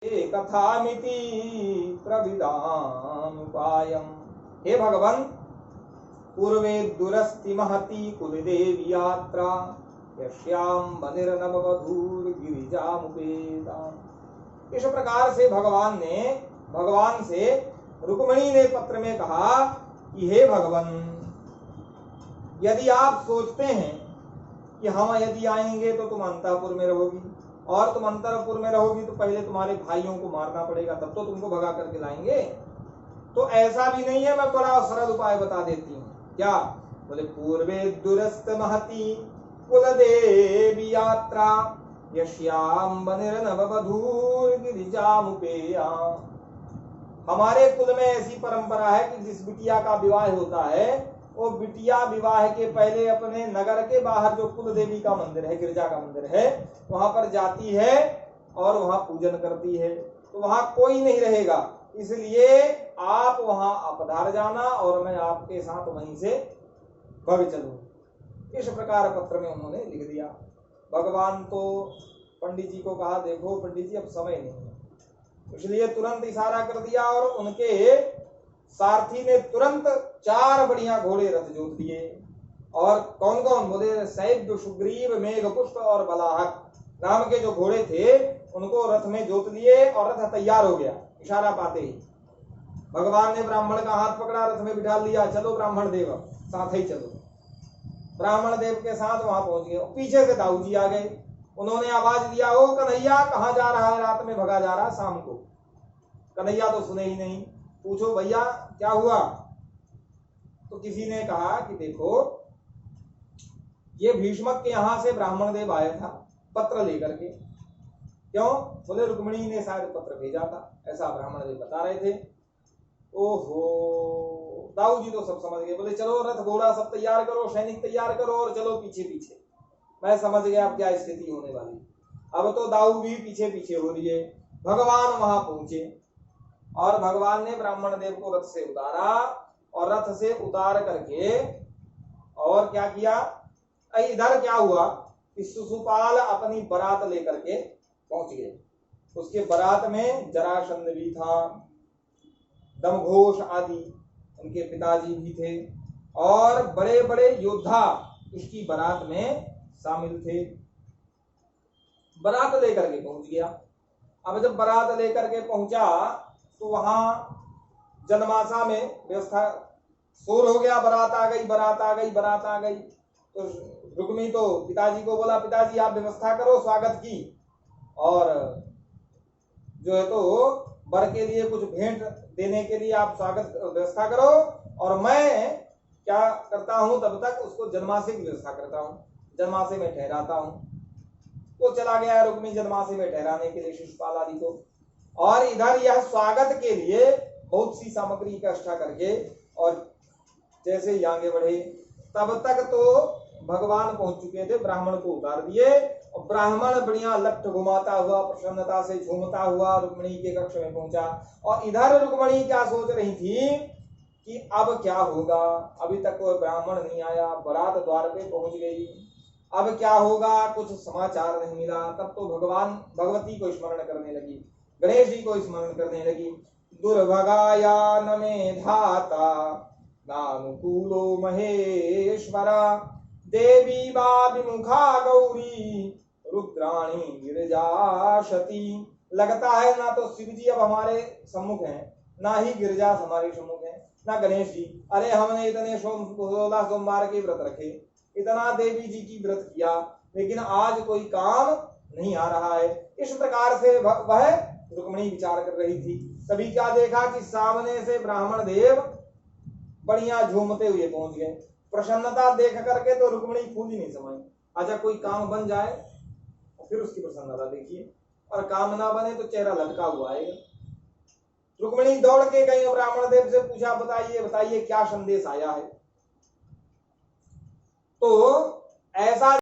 कथामिति प्रविदानुपायम्। हे भगवान, पूर्वे दुरस्ति महती कुलदेवी यात्रा, यस्याम बनिर्नववधूर गिरिजामुपेता। इस प्रकार से भगवान से रुक्मिणी ने पत्र में कहा कि हे भगवान, यदि आप सोचते हैं कि हम यदि आएंगे तो तुम अंतःपुर में रहोगी, और तुम अंतःपुर में रहोगी तो पहले तुम्हारे भाइयों को मारना पड़ेगा, तब तो तुमको भगा करके लाएंगे। तो ऐसा भी नहीं है, मैं बड़ा सरल उपाय बता देती हूँ। क्या बोले? पूर्वे दुरस्त महती कुलदेवी यात्रा, यश्याम बनिर्नववधूर गिरिजामुपेया। हमारे कुल में ऐसी परंपरा है कि जिस बिटिया का विवाह होता है, वो बिटिया विवाह के पहले अपने नगर के बाहर जो कुल देवी का मंदिर है, गिरजा का मंदिर है, वहां पर जाती है और वहां पूजन करती है। तो वहां कोई नहीं रहेगा, इसलिए आप वहां पधार जाना और मैं आपके साथ वहीं से भग चलूं। इस प्रकार पत्र में उन्होंने लिख दिया। भगवान तो पंडित जी को कहा, देखो पंडित जी अब समय नहीं है, इसलिए तुरंत इशारा कर दिया और उनके सारथी ने तुरंत 4 बढ़िया घोड़े रथ जोत दिए। और कौन कौन? बोले सैद्य, सुग्रीव, मेघपुष्प और बलाहक नाम के जो घोड़े थे उनको रथ में जोत लिए और रथ तैयार हो गया। इशारा पाते ही भगवान ने ब्राह्मण का हाथ पकड़ा, रथ में बिठा लिया, चलो ब्राह्मण देव साथ ही चलो। ब्राह्मण देव के साथ वहां पहुंच गए। पीछे से दाऊ जी आ गए, उन्होंने आवाज दिया, ओ कन्हैया कहाँ जा रहा है? रात में भगा जा रहा, शाम को। कन्हैया तो सुने ही नहीं। पूछो भैया क्या हुआ? तो किसी ने कहा कि देखो, ये भीष्मक के यहां से ब्राह्मण देव आया था पत्र लेकर के। क्यों? बोले रुक्मिणी ने शायद पत्र भेजा था, ऐसा ब्राह्मण देव बता रहे थे। ओहो, दाऊ जी तो सब समझ गए। बोले चलो रथ घोड़ा सब तैयार करो, सैनिक तैयार करो और चलो पीछे पीछे। मैं समझ गया अब क्या स्थिति होने वाली। अब तो दाऊ भी पीछे पीछे हो रही है। भगवान वहां पहुंचे और भगवान ने ब्राह्मण देव को रथ से उतारा और रथ से उतार करके और क्या किया? इधर क्या हुआ कि शिशुपाल अपनी बारात लेकर के पहुंच गए। उसके बारात में जरासंध भी था, दमघोष आदि उनके पिताजी भी थे और बड़े बड़े योद्धा इसकी बारात में शामिल थे। बारात लेकर के पहुंच गया। अब जब बारात लेकर के पहुंचा तो वहां जनमासा में व्यवस्था, शोर हो गया, बारात आ गई, बारात आ गई, बारात आ गई। तो रुक्मी तो पिताजी को बोला, पिताजी आप व्यवस्था करो स्वागत की, और जो है तो वर के लिए कुछ भेंट देने के लिए आप स्वागत व्यवस्था करो, और मैं क्या करता हूं तब तक उसको जन्मासे की व्यवस्था करता हूं, जन्मासे में ठहराता हूं। तो चला गया रुक्मी जन्मासे में ठहराने के लिए शिशुपाल आदि को, और इधर यह स्वागत के लिए बहुत सी सामग्री इकट्ठा करके और जैसे ही आगे बढ़े तब तक तो भगवान पहुंच चुके थे। ब्राह्मण को उतार दिए और ब्राह्मण बढ़िया लठ घुमाता हुआ प्रसन्नता से झूमता हुआ रुक्मिणी के कक्ष में पहुंचा। और इधर रुक्मिणी क्या सोच रही थी कि अब क्या होगा, अभी तक कोई ब्राह्मण नहीं आया, बारात द्वार पे पहुंच गई, अब क्या होगा, कुछ समाचार नहीं मिला। तब तो भगवती को स्मरण करने लगी, गणेश जी को स्मरण करने लगी। दुर्भगाया न मे धाता नानुकूलो महेश्वरा, देवी बा विमुखा गौरी रुद्राणी गिरिजाशती। लगता है ना तो शिव जी अब हमारे सम्मुख हैं, ना ही गिरिजा हमारे सम्मुख हैं, ना गणेश जी। अरे हमने इतने 16 सोमवार के व्रत रखे, इतना देवी जी की व्रत किया, लेकिन आज कोई काम नहीं आ रहा है। इस प्रकार से वह रुक्मिणी विचार कर रही थी। तभी क्या देखा कि सामने से ब्राह्मण देव बढ़िया झूमते हुए पहुंच गए। प्रसन्नता देख करके तो रुक्मिणी फूल ही नहीं समाई। अच्छा कोई काम बन जाए और फिर उसकी प्रसन्नता देखिए, और काम ना बने तो चेहरा लटका हुआ आएगा। रुक्मिणी दौड़ के गई और ब्राह्मण देव से पूछा, बताइए बताइए क्या संदेश आया है। तो ऐसा